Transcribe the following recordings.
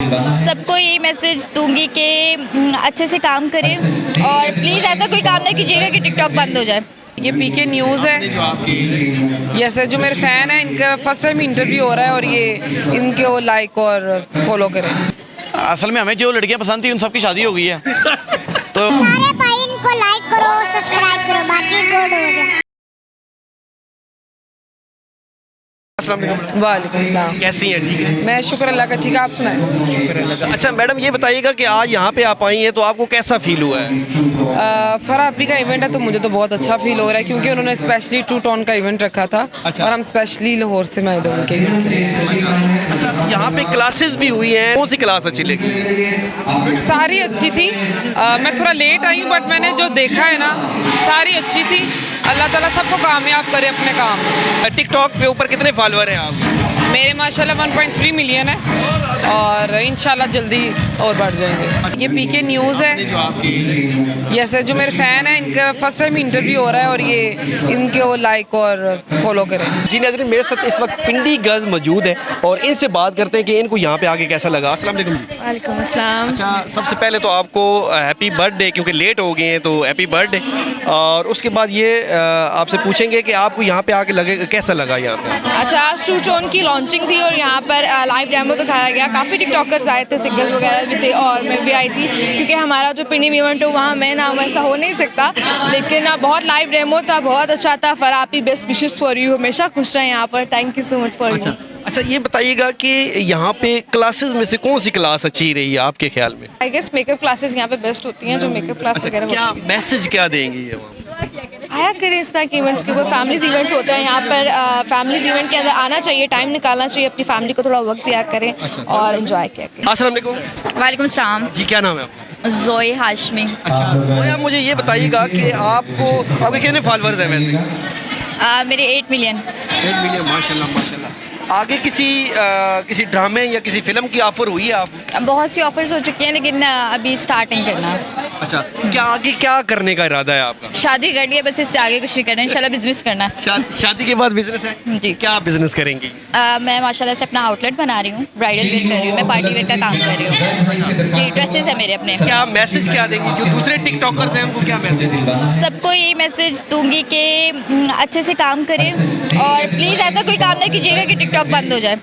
सबको यही मैसेज दूंगी कि अच्छे से काम करें और प्लीज़ ऐसा कोई काम ना कीजिएगा कि टिकटॉक बंद हो जाए। ये पीके न्यूज़ है। यस, जो मेरे फ़ैन हैं इनका फर्स्ट टाइम इंटरव्यू हो रहा है और ये इनको लाइक और फॉलो करें। असल में हमें जो लड़कियां पसंद थी उन सबकी शादी हो गई है तो सारे भाई इनको लाइक करो, सब्सक्राइब करो, बाकी गुड हो जाए। वालेकुम सलाम। कैसी हैं? ठीक है, मैं शुक्र अल्लाह का, ठीक है, आप सुनाएं। शुक्र अल्लाह का। अच्छा मैडम, ये बताइएगा कि आज यहाँ पे आप आई हैं तो आपको कैसा फील हुआ है? फराह आपी का इवेंट है तो मुझे तो बहुत अच्छा फील हो रहा है क्योंकि उन्होंने स्पेशली टू टोन का इवेंट रखा था। अच्छा। और हम स्पेशली लाहौर से मैं इधर उनके इवेंट। अच्छा, यहाँ पे क्लासेस भी हुई हैं, कौन सी क्लास अच्छी लगी? सारी अच्छी थी। मैं थोड़ा लेट आई हूँ बट मैंने जो देखा है ना सारी अच्छी थी। अल्लाह ताला सबको कामयाब करे अपने काम। टिकटॉक पे ऊपर कितने फॉलोअर हैं आप? मेरे माशाल्लाह 1.3 मिलियन है और इंशाल्लाह जल्दी और बढ़ जाएंगे। ये पीके न्यूज़ है। यस, जो मेरे फ़ैन हैं इनका फर्स्ट टाइम इंटरव्यू हो रहा है और ये इनको लाइक और फॉलो करें। जी नाज़रीन, मेरे साथ इस वक्त पिंडी गर्ल्स मौजूद है और इनसे बात करते हैं कि इनको यहाँ पे आके कैसा लगा। अस्सलाम वालेकुम जी। वालेकुम अस्सलाम। अच्छा, सबसे पहले तो आपको हैप्पी बर्थडे, क्योंकि लेट हो गए हैं तो हैप्पी बर्थडे। और उसके बाद ये आपसे पूछेंगे कि आपको यहाँ पे आके लगे कैसा लगा यहाँ पे? अच्छा, आज टू टोन की लॉन्चिंग थी और यहाँ पर लाइव डेमो दिखाया गया। काफ़ी टिकटॉकर्स आए थे, सिंगर्स वगैरह भी थे और मैं भी आई थी क्योंकि हमारा जो पिंडी में इवेंट है वहाँ मैं ना हूँ, ऐसा हो नहीं सकता। लेकिन बहुत लाइव डेमो था, बहुत अच्छा था। फरापी बेस्ट विशेस फॉर यू, हमेशा खुश रहें यहाँ पर। Thank you so much for you. अच्छा, ये बताइएगा कि यहाँ पे क्लासेस में से कौन सी क्लास अच्छी रही है आपके ख्याल में? आई गेस मेकअप क्लासेस यहाँ पे बेस्ट होती हैं, जो मेकअप क्लास वगैरह क्या होती हैं। मैसेज क्या देंगी ये वहाँ? आया करें इस तरह की इवेंट्स के ऊपर। फैमिलीज इवेंट्स होते हैं यहाँ पर, फैमिलीज इवेंट के अंदर आना चाहिए, टाइम निकालना चाहिए, अपनी फैमिली को थोड़ा वक्त दिया करें और एंजॉय किया करें। अस्सलाम वालेकुम वालेकुम सलाम। जी, क्या नाम है आपका? जोई हाशमी। अच्छा, तो आप मुझे ये बताइएगा कि आपके कितने फॉलोअर्स हैं वैसे? मेरे 8 मिलियन। 8 मिलियन, माशाल्लाह माशाल्लाह। आगे किसी ड्रामे या किसी फिल्म की ऑफर हुई है आपको? बहुत सी ऑफर्स हो चुकी हैं लेकिन अभी स्टार्टिंग करना है। अच्छा, क्या आगे क्या करने का इरादा है आपका? शादी करनी है, बस इससे आगे कुछ नहीं करना है। इंशाल्लाह बिजनेस करना है। शादी के बाद बिजनेस है जी। क्या बिजनेस करेंगी? मैं माशाल्लाह से अपना आउटलेट बना रही हूँ, ब्राइडल वेयर कर रही हूँ, मैं पार्टी वेयर का काम कर रही हूँ जी। ड्रेसेस है मेरे अपने। क्या मैसेज क्या देंगी जो दूसरे टिकटॉकर्स हैं उनको, क्या मैसेज देंगी? सबको यही मैसेज दूंगी कि अच्छे से काम करें और प्लीज़ ऐसा कोई काम ना कीजिएगा कि टिकटॉक बंद हो जाए।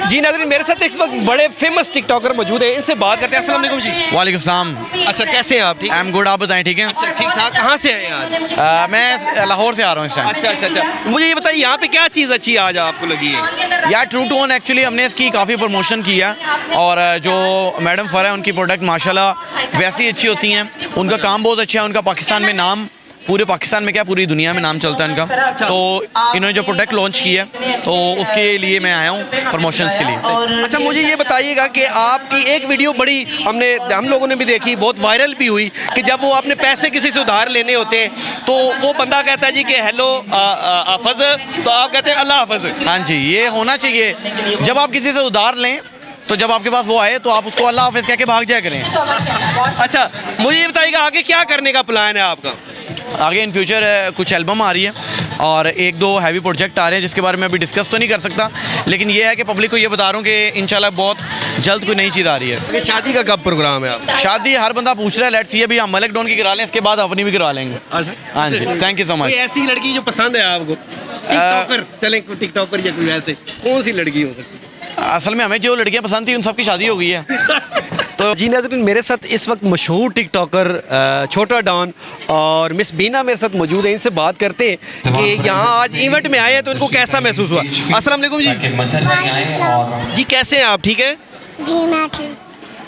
जी नाज़रीन, मेरे साथ इस वक्त बड़े फेमस टिकटॉकर मौजूद हैं, इनसे बात करते हैं। अस्सलाम वालेकुम जी। वालेकुम सलाम। अच्छा, कैसे हैं आप? ठीक, आई एम गुड, आप बताएं ठीक है? अच्छा, ठीक ठाक। कहाँ से हैं आज? मैं लाहौर से आ रहा हूँ इस टाइम। अच्छा अच्छा अच्छा, मुझे ये बताइए यहाँ पे क्या चीज़ अच्छी आज आपको लगी है? यार ट्रू टोन एक्चुअली हमने इसकी काफ़ी प्रमोशन की है और जो मैडम फरा है उनकी प्रोडक्ट माशाल्लाह वैसी अच्छी होती हैं, उनका काम बहुत अच्छा है, उनका पाकिस्तान में नाम, पूरे पाकिस्तान में क्या पूरी दुनिया में नाम चलता है इनका। तो इन्होंने जो प्रोडक्ट लॉन्च किया है तो उसके लिए मैं आया हूँ प्रमोशंस के लिए। अच्छा, मुझे ये बताइएगा कि आपकी एक वीडियो बड़ी हम लोगों ने भी देखी, बहुत वायरल भी हुई, कि जब वो अपने पैसे किसी से उधार लेने होते हैं तो वो बंदा कहता है जी कि हेलो हाफिज, तो आप कहते हैं अल्लाह हाफिज। हाँ जी, ये होना चाहिए। जब आप किसी से उधार लें तो जब आपके पास वो आए तो आप उसको अल्लाह हाफिज कह के भाग जाया करें। अच्छा, मुझे ये बताइएगा आगे क्या करने का प्लान है आपका? आगे इन फ्यूचर कुछ एल्बम आ रही है और 1-2 हैवी प्रोजेक्ट आ रहे हैं जिसके बारे में अभी डिस्कस तो नहीं कर सकता, लेकिन ये है कि पब्लिक को ये बता रहा हूँ कि इंशाल्लाह बहुत जल्द कोई नई चीज़ आ रही है। ये शादी का कब प्रोग्राम है आप? शादी हर बंदा पूछ रहा है, लेट्स सी अभी हम मलिक डॉन की करा लें, इसके बाद अपनी भी करवा लेंगे। हाँ जी, थैंक यू सो मच। कोई ऐसी लड़की जो पसंद है आपको? टिकटॉकर, चलें टिकटॉकर या कोई ऐसे, कौन सी लड़की हो सकती है? असल में हमें जो लड़कियां पसंद थी उन सबकी शादी हो गई है तो जी नाज़रीन, मेरे साथ इस वक्त मशहूर टिकटॉकर छोटा डॉन और मिस बीना मेरे साथ मौजूद है, इनसे बात करते हैं कि यहाँ आज इवेंट में आए हैं तो इनको कैसा महसूस हुआ। अस्सलाम वालेकुम जी। जी, कैसे हैं आप? ठीक है जी, मैं ठीक।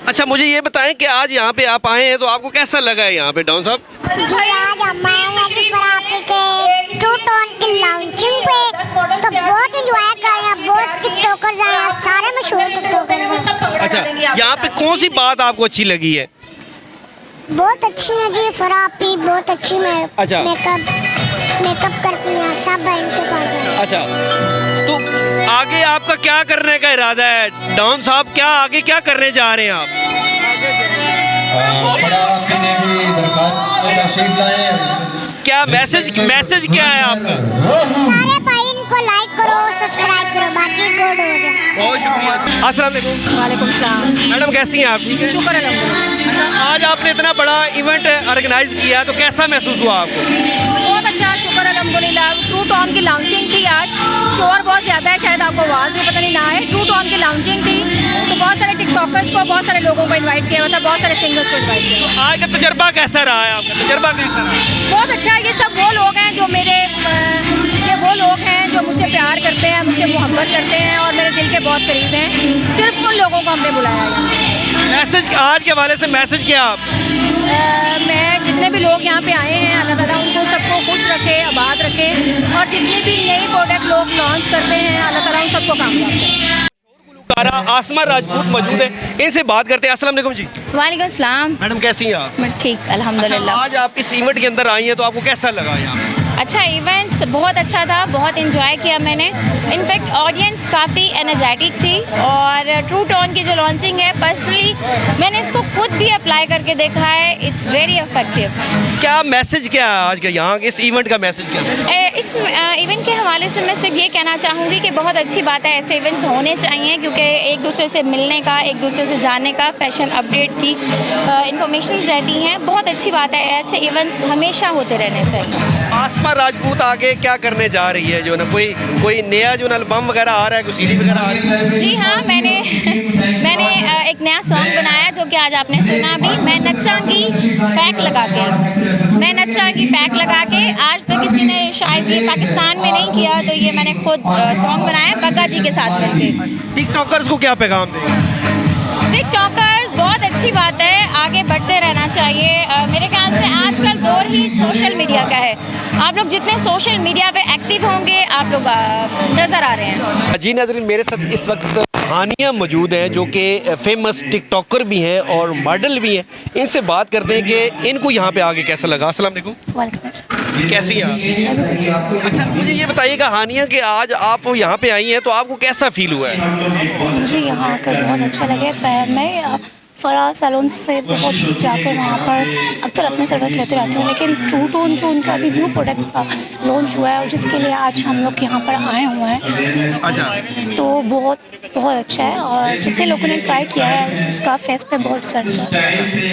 अच्छा, मुझे ये बताएं कि आज यहाँ पे आप आए हैं तो आपको कैसा लगा है यहाँ पे डॉन साहब? जी, आज हम आए हैं कि फरापी के टू टोन की लॉन्चिंग पे, तो बहुत एंजॉय कर रहे हैं। बहुत टिकटॉकर्स आए हैं, सारे मशहूर टिकटॉकर्स हैं। अच्छा, यहाँ पे कौन सी बात आपको अच्छी लगी है? बहुत अच्छी है जी, फरापी बहुत अच्छी। मैं अच्छा। मेकअप करती हैं, सब इनके पास है। अच्छा, तो आगे आपका क्या करने का इरादा है? डॉन साहब, क्या आगे क्या करने जा रहे हैं आप? क्या मैसेज क्या है आपका? सारे भाई इनको लाइक करो, सब्सक्राइब बात करो, बाकी गुड हो जाए। बहुत शुक्रिया। अस्सलाम वालेकुम। वालेकुम सलाम। मैडम कैसी हैं आप? ठीक है। शुक्र अल्हम्दुलिल्लाह। आज आपने इतना बड़ा इवेंट ऑर्गेनाइज किया तो कैसा महसूस हुआ आपको? बहुत अच्छा, शुक्र अल्हम्दुलिल्लाह। ट्रू टॉन की लॉन्चिंग थी आज। शोर बहुत ज़्यादा है, शायद आपको आवाज़ में पता नहीं ना आए। ट्रू टॉन की लॉन्चिंग थी तो बहुत सारे टिकटॉकर्स को, बहुत सारे लोगों को इनवाइट किया हुआ था, बहुत सारे सिंगर्स को इनवाइट किया हुआ था। आज का तजर्बा कैसा रहा है आपका? तजर्बा कैसा रहा? बहुत अच्छा है। ये सब वो लोग हैं जो ये वो लोग हैं जो मुझसे प्यार करते हैं, मुझसे मोहब्बत करते हैं और मेरे दिल के बहुत करीब हैं। सिर्फ उन लोगों को हमने बुलाया है। मैसेज आज के हवाले से मैसेज क्या आप? मैं जितने भी लोग यहाँ पे आए हैं, अल्लाह ताला उनको सबको खुश रखे, आबाद रखे और जितनी भी नई प्रोडक्ट लोग लॉन्च करते हैं, अल्लाह ताला उन सबको कामयाब करे। आसमा राजपूत मौजूद है, इनसे बात करते हैं। अस्सलाम वालेकुम जी। वालेकुम सलाम। मैडम कैसी हैं आप? मैं ठीक अल्हम्दुलिल्लाह। आज आप इस इवेंट के अंदर आई हैं तो आपको कैसा लगा यहाँ? अच्छा इवेंट्स बहुत अच्छा था, बहुत इन्जॉय किया मैंने। इनफैक्ट ऑडियंस काफ़ी एनर्जेटिक थी और ट्रू टॉन की जो लॉन्चिंग है, पर्सनली मैंने इसको खुद भी अप्लाई करके देखा है। It's very effective. क्या मैसेज क्या है आज का यहाँ इस इवेंट का मैसेज क्या है? इस इवेंट के हवाले से मैं सिर्फ ये कहना चाहूँगी कि बहुत अच्छी बात है, ऐसे इवेंट्स होने चाहिए क्योंकि एक दूसरे से मिलने का, एक दूसरे से जानने का, फैशन अपडेट की इंफॉर्मेशन रहती हैं। बहुत अच्छी बात है, ऐसे इवेंट्स हमेशा होते रहने चाहिए। आसमा राजपूत आगे क्या करने जा रही है? जो ना कोई नया जो ना एल्बम वगैरह आ रहा है, कोई सीडी वगैरह आ रही है? जी हाँ, मैंने एक नया सॉन्ग बनाया जो कि आज आपने सुना भी। मैं नचांगी पैक लगा के, मैं नचांगी पैक लगा के। आज तक किसी ने शायद ये पाकिस्तान में नहीं किया, तो ये मैंने खुद सॉन्ग बनाया बग्गा जी के साथ मिलकर। टिकटॉकर्स को क्या पैगाम देंगे? टिकटॉकर्स बहुत अच्छी बात है, आगे बढ़ते रहना चाहिए। मेरे ख्याल से आजकल दौर ही सोशल मीडिया का है। आप लोग जितने सोशल मीडिया पे एक्टिव होंगे, आप लोग नज़र आ रहे हैं। जी नाज़रीन, मेरे साथ इस वक्त हानिया मौजूद हैं जो कि फेमस टिकटॉकर भी हैं और मॉडल भी हैं। इनसे बात करते हैं कि इनको यहाँ पे आगे कैसा लगा। अस्सलाम वालेकुम। कैसी हैं आप? अच्छा मुझे ये बताइएगा हानिया कि आज आप यहाँ पे आई हैं तो आपको कैसा फील हुआ है? मुझे यहाँ आकर बहुत अच्छा लगे। मैं फ़राह सैलून से बहुत जाकर वहाँ पर अक्सर अपने सर्विस लेते रहती हूँ, लेकिन ट्रू टोन जो उनका अभी न्यू प्रोडक्ट का लॉन्च हुआ है और जिसके लिए आज हम लोग यहाँ पर आए हुए हैं, अच्छा तो बहुत अच्छा है और जितने लोगों ने ट्राई किया है उसका फेस पे बहुत असर है।